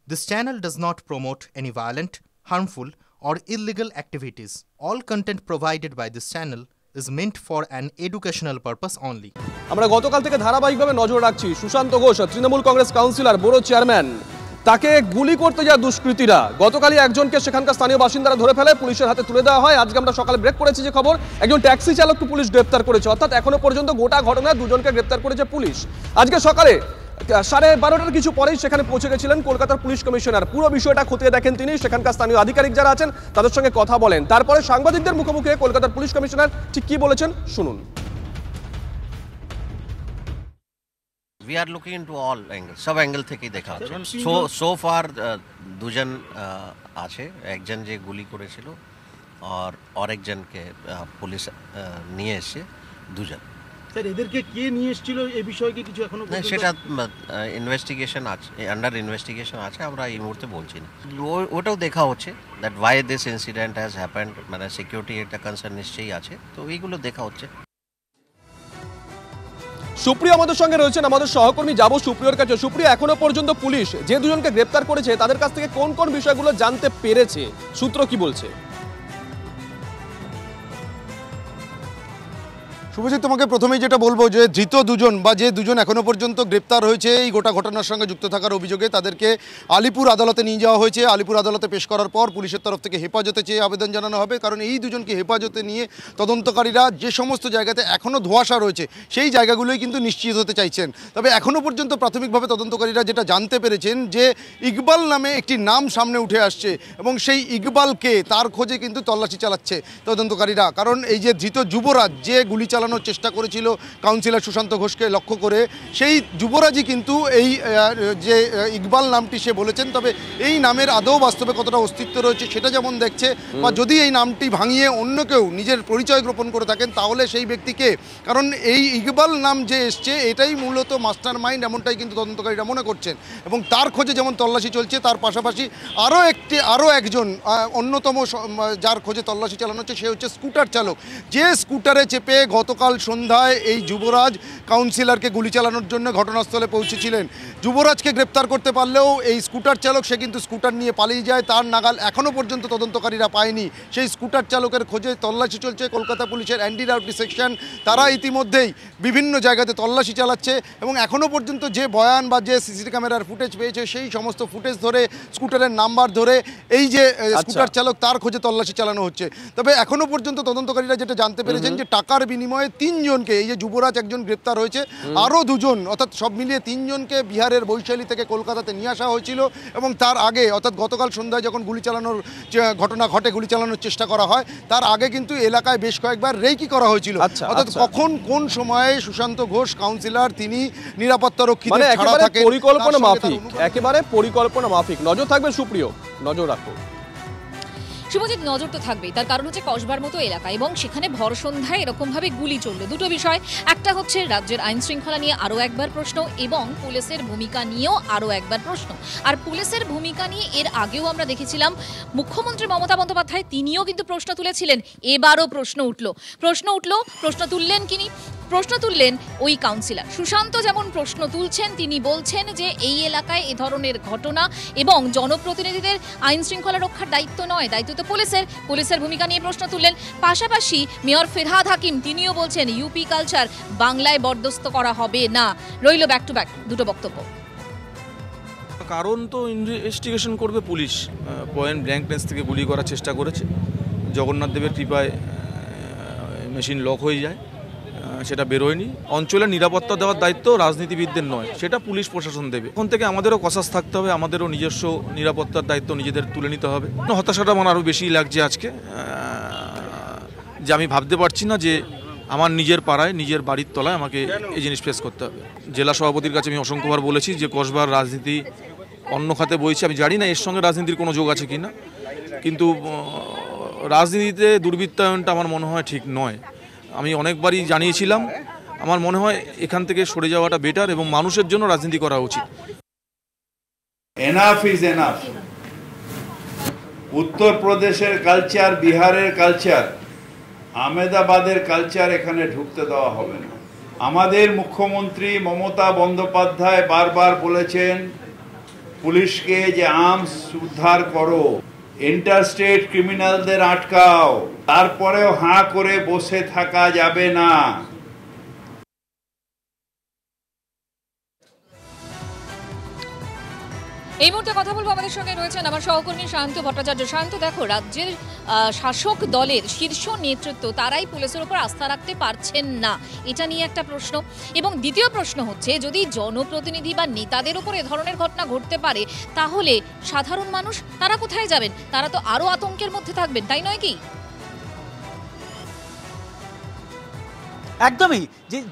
This channel does not promote any violent, harmful, or illegal activities. All content provided by this channel is meant for an educational purpose only. আমরা গতকাল থেকে ধারাবাহিকভাবে নজর রাখছি Sushant Ghosh Trinamool Congress councillor বড় chairman তাকে গুলি করতে যায় দুষ্কৃতীরা গতকালই একজনকে সেখানকার স্থানীয় বাসিন্দারা ধরে ফেলে পুলিশের হাতে তুলে দেওয়া হয় আজকে আমরা সকালে ব্রেক করেছি যে খবর একজন ট্যাক্সি চালককে পুলিশ গ্রেফতার করেছে অর্থাৎ এখনো পর্যন্ত গোটা ঘটনায় দুজনকে গ্রেফতার করেছে পুলিশ আজকে সকালে 12:30 কিছু পরেই সেখানে পৌঁছে গেছিলেন কলকাতার পুলিশ কমিশনার পুরো বিষয়টা খতিয়ে দেখেন তিনি সেখানকার স্থানীয় আধিকারিক যারা আছেন তাদের সঙ্গে কথা বলেন তারপরে সাংবাদিকদের মুখোমুখি কলকাতার পুলিশ কমিশনার ঠিক কি বলেছেন শুনুন We are looking into all angles, সব অ্যাঙ্গেল থেকেই দেখা হচ্ছে so far দুজন আছে একজন যে গুলি করেছিল আর আরেকজনকে পুলিশ নিয়ে এসে দুজন স্যার এদেরকে কে নিয়ে এসেছিল এই বিষয়ে কি কিছু এখনো সেটা ইনভেস্টিগেশন আছে আন্ডার ইনভেস্টিগেশন আছে আমরা এই মুহূর্তে বলছি না ওটাও দেখা হচ্ছে that why this incident has happened মানে সিকিউরিটি একটা কনসার্ন নিশ্চয়ই আছে তো এইগুলো দেখা হচ্ছে সুপ্রিয় আমাদের সঙ্গে রয়েছেন আমাদের সহকর্মী যাব সুপ্রিয়র কাছে সুপ্রিয় এখনো পর্যন্ত পুলিশ যে দুজনকে গ্রেফতার করেছে তাদের কাছ থেকে কোন কোন বিষয়গুলো জানতে পেরেছে সূত্র কি বলছে শুভজিৎ তোমাকে প্রথমেই যেটা বলবো যে ধৃত দুজন বা যে দুজন এখনো পর্যন্ত গ্রেপ্তার হয়েছে এই গোটা ঘটনার সঙ্গে যুক্ত থাকার অভিযোগে তাদেরকে আলিপুর আদালতে নিয়ে যাওয়া হয়েছে আলিপুর আদালতে পেশ করার পর পুলিশের তরফ থেকে হেফাজতে চেয়ে আবেদন জানানো হবে কারণ এই দুজনকে হেফাজতে নিয়ে তদন্তকারীরা যে সমস্ত জায়গাতে এখনও ধোঁয়াশা রয়েছে সেই জায়গাগুলোই কিন্তু নিশ্চিত হতে চাইছেন তবে এখনও পর্যন্ত প্রাথমিকভাবে তদন্তকারীরা যেটা জানতে পেরেছেন যে ইকবাল নামে একটি নাম সামনে উঠে আসছে এবং সেই ইকবালকে তার খোঁজে কিন্তু তল্লাশি চালাচ্ছে তদন্তকারীরা কারণ এই যে ধৃত যুবরাজ যে গুলি চালানোর চেষ্টা করেছিল কাউন্সিলর সুশান্ত ঘোষকে লক্ষ্য করে সেই যুবরাজই কিন্তু এই যে ইকবাল নামটি সে বলেছেন তবে এই নামের আদৌ বাস্তবে কতটা অস্তিত্ব রয়েছে সেটা যেমন দেখছে বা যদি এই নামটি ভাঙিয়ে অন্য কেউ নিজের পরিচয় গোপন করে থাকেন তাহলে সেই ব্যক্তিকে কারণ এই ইকবাল নাম যে এসছে এটাই মূলত মাস্টার মাইন্ড এমনটাই কিন্তু তদন্তকারীরা মনে করছেন এবং তার খোঁজে যেমন তল্লাশি চলছে তার পাশাপাশি আরও একজন অন্যতম যার খোঁজে তল্লাশি চালানো হচ্ছে সে হচ্ছে স্কুটার চালক যে স্কুটারে চেপে গতকাল সন্ধ্যায় এই যুবরাজ কাউন্সিলরকে গুলি চালানোর জন্য ঘটনাস্থলে পৌঁছেছিলেন যুবরাজকে গ্রেপ্তার করতে পারলেও এই স্কুটার চালক সে কিন্তু স্কুটার নিয়ে পালিয়ে যায় তার নাগাল এখনও পর্যন্ত তদন্তকারীরা পায়নি সেই স্কুটার চালকের খোঁজে তল্লাশি চলছে কলকাতা পুলিশের অ্যান্টি রাউটি সেকশন তারা ইতিমধ্যেই বিভিন্ন জায়গাতে তল্লাশি চালাচ্ছে এবং এখনও পর্যন্ত যে বয়ান বা যে সিসিটিভি ক্যামেরার ফুটেজ পেয়েছে সেই সমস্ত ফুটেজ ধরে স্কুটারের নাম্বার ধরে এই যে স্কুটার চালক তার খোঁজে তল্লাশি চালানো হচ্ছে তবে এখনও পর্যন্ত তদন্তকারীরা যেটা জানতে পেরেছেন যে টাকার বিনিময়ে 3 জনকে এই যে যুবরাজ একজন গ্রেপ্তার হয়েছে আরও দুজন অর্থাৎ সব মিলিয়ে 3 জনকে বিহারের বৈশালী থেকে কলকাতাতে নিয়ে আসা হয়েছিল এবং তার আগে অর্থাৎ গতকাল সন্ধ্যায় যখন গুলি চালানোর ঘটনা ঘটে গুলি চালানোর চেষ্টা করা হয় তার আগে কিন্তু এলাকায় বেশ কয়েকবার রেকি করা হয়েছিল অর্থাৎ কখন কোন সময়ে সুশান্ত ঘোষ কাউন্সিলর তিনি নিরাপত্তারক্ষীদের ছাড়া থাকে পরিকল্পনা মাফিক একেবারে পরিকল্পনা মাফিক নজর থাকবে সুপ্রিয় নজর রাখো শুভজিৎ নজর তো থাকবেই তার কারণ হচ্ছে কসবার মতো এলাকা এবং সেখানে ভর সন্ধ্যায় এরকমভাবে গুলি চলল দুটো বিষয় একটা হচ্ছে রাজ্যের আইন শৃঙ্খলা নিয়ে আরও একবার প্রশ্ন এবং পুলিশের ভূমিকা নিয়েও আরও একবার প্রশ্ন আর পুলিশের ভূমিকা নিয়ে এর আগেও আমরা দেখেছিলাম মুখ্যমন্ত্রী মমতা বন্দ্যোপাধ্যায় তিনিও কিন্তু প্রশ্ন তুলেছিলেন এবারও প্রশ্ন তুললেন প্রশ্ন তুললেন ওই কাউন্সিলর সুশান্ত যেমন প্রশ্ন তুলছেন তিনি বলছেন যে এই এলাকায় এ ধরনের ঘটনা এবং জনপ্রতিনিধিদের আইন শৃঙ্খলা রক্ষার দায়িত্ব নয় দায়িত্ব তো পুলিশের ভূমিকা নিয়ে প্রশ্ন তুললেন পাশাপাশি মেয়র ফেরহাদ হাকিম তিনিও বলছেন ইউপি কালচার বাংলায় বরদাস্ত করা হবে না রইল ব্যাক টু ব্যাক দুটো বক্তব্য কারণ তো ইনভেস্টিগেশন করবে পুলিশ পয়েন্ট ব্ল্যাঙ্ক রেঞ্জ থেকে গুলি করার চেষ্টা করেছে জগন্নাথ দেবের কৃপায় মেশিন লক হয়ে যায় সেটা বেরোয়নি অঞ্চলের নিরাপত্তা দেওয়ার দায়িত্ব রাজনীতিবিদদের নয় সেটা পুলিশ প্রশাসন দেবে এখন থেকে আমাদেরও কসাস থাকতে হবে আমাদেরও নিজস্ব নিরাপত্তার দায়িত্ব নিজেদের তুলে নিতে হবে হতাশাটা আমার আরও বেশি লাগছে আজকে যে আমি ভাবতে পারছি না যে আমার নিজের পাড়ায় নিজের বাড়ির তলায় আমাকে এই জিনিস ফেস করতে হবে জেলা সভাপতির কাছে আমি অসংখ্যবার বলেছি যে কসবার রাজনীতি অন্য খাতে বইছে আমি জানি না এর সঙ্গে রাজনীতির কোনো যোগ আছে কিনা কিন্তু রাজনীতিতে দুর্বৃত্তায়নটা আমার মনে হয় ঠিক নয় আমি অনেকবারই জানিয়েছিলাম আমার মনে হয় এখান থেকে সরে যাওয়াটা বেটার এবং মানুষের জন্য রাজনীতি করা উচিত এনাফ ইজ এনাফ উত্তরপ্রদেশের কালচার বিহারের কালচার আহমেদাবাদের কালচার এখানে ঢুকতে দেওয়া হবে না আমাদের মুখ্যমন্ত্রী মমতা বন্দ্যোপাধ্যায় বারবার বলেছেন পুলিশকে যে আর্মস উদ্ধার করো, ইন্টারস্টেট ক্রিমিনালদের আটকাও, তারপরেও হাঁ করে বসে থাকা যাবে না। এই মুহূর্তে কথা বলবো, আমাদের সঙ্গে রয়েছেন আমার সহকর্মী শান্ত ভট্টাচার্য। শান্ত, দেখো, রাজ্যের শাসক দলের শীর্ষ নেতৃত্ব তারাই পুলিশের উপর আস্থা রাখতে পারছেন না, এটা নিয়ে একটা প্রশ্ন। এবং দ্বিতীয় প্রশ্ন হচ্ছে, যদি জনপ্রতিনিধি বা নেতাদের উপর এ ধরনের ঘটনা ঘটতে পারে, তাহলে সাধারণ মানুষ তারা কোথায় যাবেন? তারা তো আরো আতঙ্কের মধ্যে থাকবেন, তাই নয় কি? একদমই।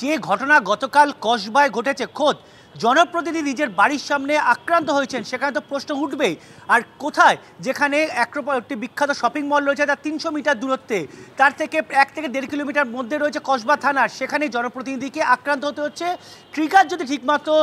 যে ঘটনা গতকাল কসবায় ঘটেছে, খোদ জনপ্রতিনিধি নিজের বাড়ির সামনে আক্রান্ত হয়েছেন, সেখানে তো প্রশ্ন উঠবেই। আর কোথায়, যেখানে একটি বিখ্যাত শপিং মল রয়েছে তার 300 মিটার দূরত্বে, তার থেকে 1 থেকে 1.5 কিলোমিটার মধ্যে রয়েছে কসবা থানার, সেখানে জনপ্রতিনিধিকে আক্রান্ত হতে হচ্ছে। ট্রিগার যদি ঠিকমতো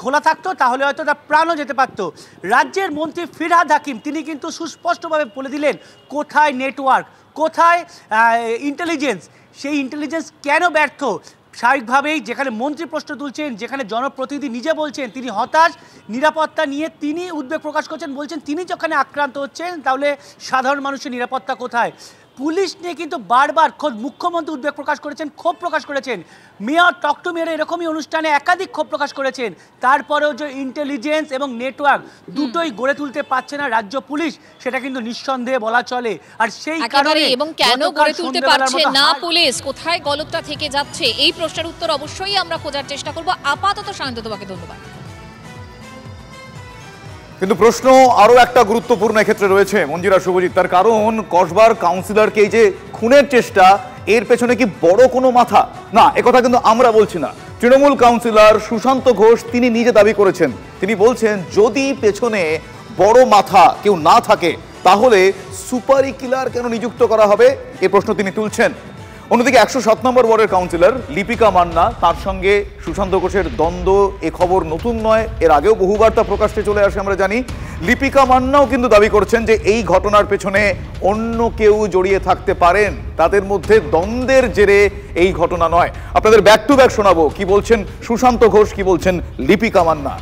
খোলা থাকতো তাহলে হয়তো তার প্রাণও যেতে পারত। রাজ্যের মন্ত্রী ফিরহাদ হাকিম তিনি কিন্তু সুস্পষ্টভাবে বলে দিলেন কোথায় নেটওয়ার্ক, কোথায় ইন্টেলিজেন্স, সেই ইন্টেলিজেন্স কেন ব্যর্থ। স্বাভাবিকভাবেই যেখানে মন্ত্রী প্রশ্ন তুলছেন, যেখানে জনপ্রতিনিধি নিজে বলছেন তিনি হতাশ, নিরাপত্তা নিয়ে তিনি উদ্বেগ প্রকাশ করছেন, বলছেন তিনি যেখানে আক্রান্ত হচ্ছেন তাহলে সাধারণ মানুষের নিরাপত্তা কোথায়। পুলিশ নিয়ে কিন্তু বারবার খোদ মুখ্যমন্ত্রী উদ্বেগ প্রকাশ করেছেন, ক্ষোভ প্রকাশ করেছেন। মেয়র টক টু মেয়র এরকমই অনুষ্ঠানে একাধিক ক্ষোভ প্রকাশ করেছেন। তারপরেও যে ইন্টেলিজেন্স এবং নেটওয়ার্ক দুটোই গড়ে তুলতে পারছে না রাজ্য পুলিশ, সেটা কিন্তু নিঃসন্দেহে বলা চলে। আর সেই কারণে এবং কেন গড়ে তুলতে পারছে না পুলিশ, কোথায় গলতটা থেকে যাচ্ছে, এই প্রশ্নের উত্তর অবশ্যই আমরা খোঁজার চেষ্টা করব। আপাতত শান্ত, তোমাকে ধন্যবাদ। কিন্তু প্রশ্ন আরও একটা গুরুত্বপূর্ণ ক্ষেত্রে রয়েছে মঞ্জিরা, শুভজিৎ, তার কারণ কসবার কাউন্সিলরকে এই যে খুনের চেষ্টা, এর পেছনে কি বড় কোনো মাথা? না, একথা কিন্তু আমরা বলছি না। তৃণমূল কাউন্সিলর সুশান্ত ঘোষ তিনি নিজে দাবি করেছেন, তিনি বলছেন যদি পেছনে বড় মাথা কেউ না থাকে তাহলে সুপারি কিলার কেন নিযুক্ত করা হবে, এ প্রশ্ন তিনি তুলছেন। অন্যদিকে 107 নম্বর ওয়ার্ডের কাউন্সিলর লিপিকা মান্না, তার সঙ্গে সুশান্ত ঘোষের দ্বন্দ্ব, এ খবর নতুন নয়, এর আগেও বহুবার তা প্রকাশ্যে চলে আসে আমরা জানি। লিপিকা মান্নাও কিন্তু দাবি করছেন যে এই ঘটনার পেছনে অন্য কেউ জড়িয়ে থাকতে পারেন, তাদের মধ্যে দ্বন্দ্বের জেরে এই ঘটনা নয়। আপনাদের ব্যাক টু ব্যাক শোনাবো কি বলছেন সুশান্ত ঘোষ, কি বলছেন লিপিকা মান্না।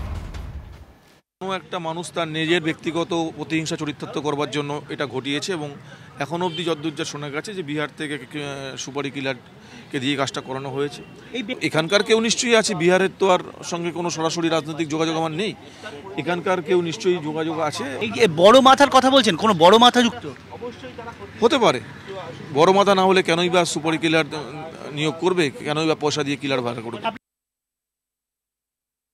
কোনো একটা মানুষ তার নিজের ব্যক্তিগত প্রতিহিংসা চরিতার্থ করবার জন্য এটা ঘটিয়েছে, এবং এখন অবধি যতদূর যা শোনা গেছে যে বিহার থেকে সুপারি কিলারকে দিয়ে কাজটা করানো হয়েছে। এখানকার কেউ নিশ্চয়ই আছে, বিহারের তো আর সঙ্গে কোনো সরাসরি রাজনৈতিক যোগাযোগ আমার নেই, এখানকার কেউ নিশ্চয়ই যোগাযোগ আছে। এই বড় মাথার কথা বলছেন, কোনো বড় মাথা যুক্ত হতে পারে। বড় মাথা না হলে কেনই বা সুপারি কিলার নিয়োগ করবে, কেনই বা পয়সা দিয়ে কিলার ভাড়া করবে?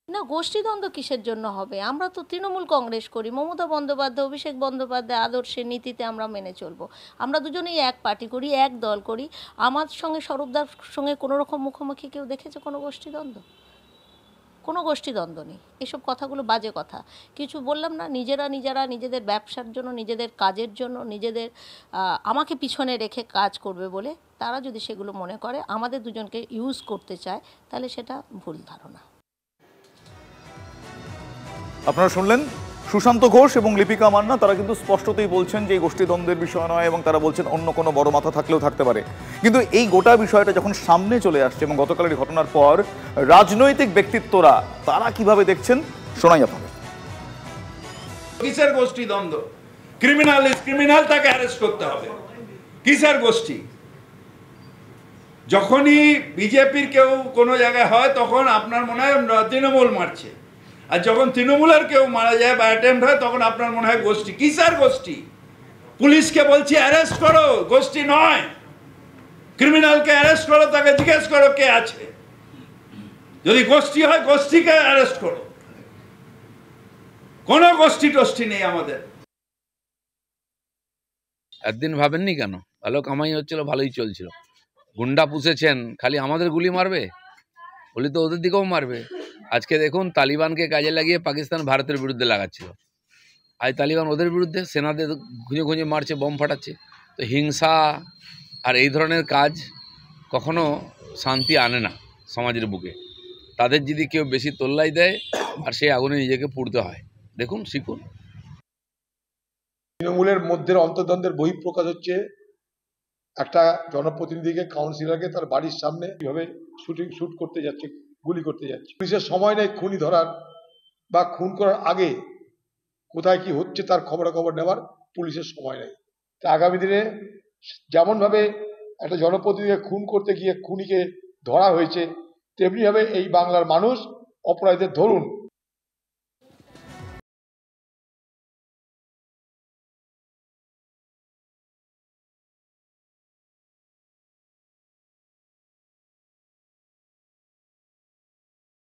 না, গোষ্ঠীদ্বন্দ্ব কিসের জন্য হবে? আমরা তো তৃণমূল কংগ্রেস করি, মমতা বন্দ্যোপাধ্যায়, অভিষেক বন্দ্যোপাধ্যায় আদর্শের নীতিতে আমরা মেনে চলবো। আমরা দুজনেই এক পার্টি করি, এক দল করি। আমার সঙ্গে স্বরূপদার সঙ্গে কোনো রকম মুখোমুখি কেউ দেখেছে কোনো গোষ্ঠীদ্বন্দ্ব? কোনো গোষ্ঠীদ্বন্দ্ব নেই। এসব কথাগুলো বাজে কথা। কিছু বললাম না, নিজেরা নিজেদের ব্যবসার জন্য, নিজেদের কাজের জন্য, নিজেদের আমাকে পিছনে রেখে কাজ করবে বলে তারা যদি সেগুলো মনে করে আমাদের দুজনকে ইউজ করতে চায়, তাহলে সেটা ভুল ধারণা। আপনারা শুনলেন সুশান্ত ঘোষ এবং লিপিকা মান্না, তারা কিন্তু স্পষ্টতই বলছেন যে এই গোষ্ঠীদ্বন্দ্বের বিষয় নয়, এবং তারা বলছেন অন্য কোনো বড় মাথা থাকলেও থাকতে পারে। কিন্তু এই গোটা বিষয়টা যখন সামনে চলে আসছে এবং গতকালের ঘটনার পর রাজনৈতিক ব্যক্তিত্বরা তারা কিভাবে দেখছেন শোনাই আপনাদের। কিসের গোষ্ঠীদ্বন্দ্ব? ক্রিমিনাল ইজ ক্রিমিনাল, তাকে অ্যারেস্ট করতে হবে। কিসের গোষ্ঠী? যখনই বিজেপির কেউ কোনো জায়গায় হয় তখন আপনার মনে হয় তৃণমূল মারছে, আর যখন তৃণমূলের কেউ মারা যায় বা অ্যাটেম্প্ট হয় তখন আপনার মনে হয় গোষ্ঠী। কিসের গোষ্ঠী? পুলিশকে বলছি অ্যারেস্ট করো, গোষ্ঠী নয়। ক্রিমিনালকে অ্যারেস্ট করো, তাকে জিজ্ঞেস করো কে আছে। যদি গোষ্ঠী হয় গোষ্ঠীকে অ্যারেস্ট করো। কোনো গোষ্ঠী টোষ্ঠী নেই আমাদের। একদিন ভাবেননি কেন? ভালো কামাই হচ্ছিল, ভালোই চলছিল। গুন্ডা পুষেছেন, খালি আমাদের গুলি মারবে? গুলি তো ওদের দিকেও মারবে। আজকে দেখুন তালিবানকে কাজে লাগিয়ে পাকিস্তান ভারতের বিরুদ্ধে লাগাচ্ছিল, আজ তালিবান ওদের বিরুদ্ধে সেনাদের খুঁজে খুঁজে মারছে, বম ফাটাচ্ছে। তো হিংসা আর এই ধরনের কাজ কখনো শান্তি আনে না সমাজের বুকে। তাদের যদি কেউ বেশি তোল্লাই দেয় আর সেই আগুনে নিজেকে পুড়তে হয়। দেখুন, শিখুন। তৃণমূলের মধ্যে অন্তর্দ্বন্দ্বের বহিঃপ্রকাশ হচ্ছে। একটা জনপ্রতিনিধিকে, কাউন্সিলরকে তার বাড়ির সামনে কিভাবে শুট করতে যাচ্ছে, গুলি করতে যাচ্ছে। পুলিশের সময় নেই খুনি ধরার বা খুন করার আগে কোথায় কি হচ্ছে তার খবরাখবর নেওয়ার পুলিশের সময় নেই। তা আগামী দিনে যেমনভাবে একটা জনপ্রতিনিধিকে খুন করতে গিয়ে খুনিকে ধরা হয়েছে, তেমনিভাবে এই বাংলার মানুষ অপরাধীদের ধরুন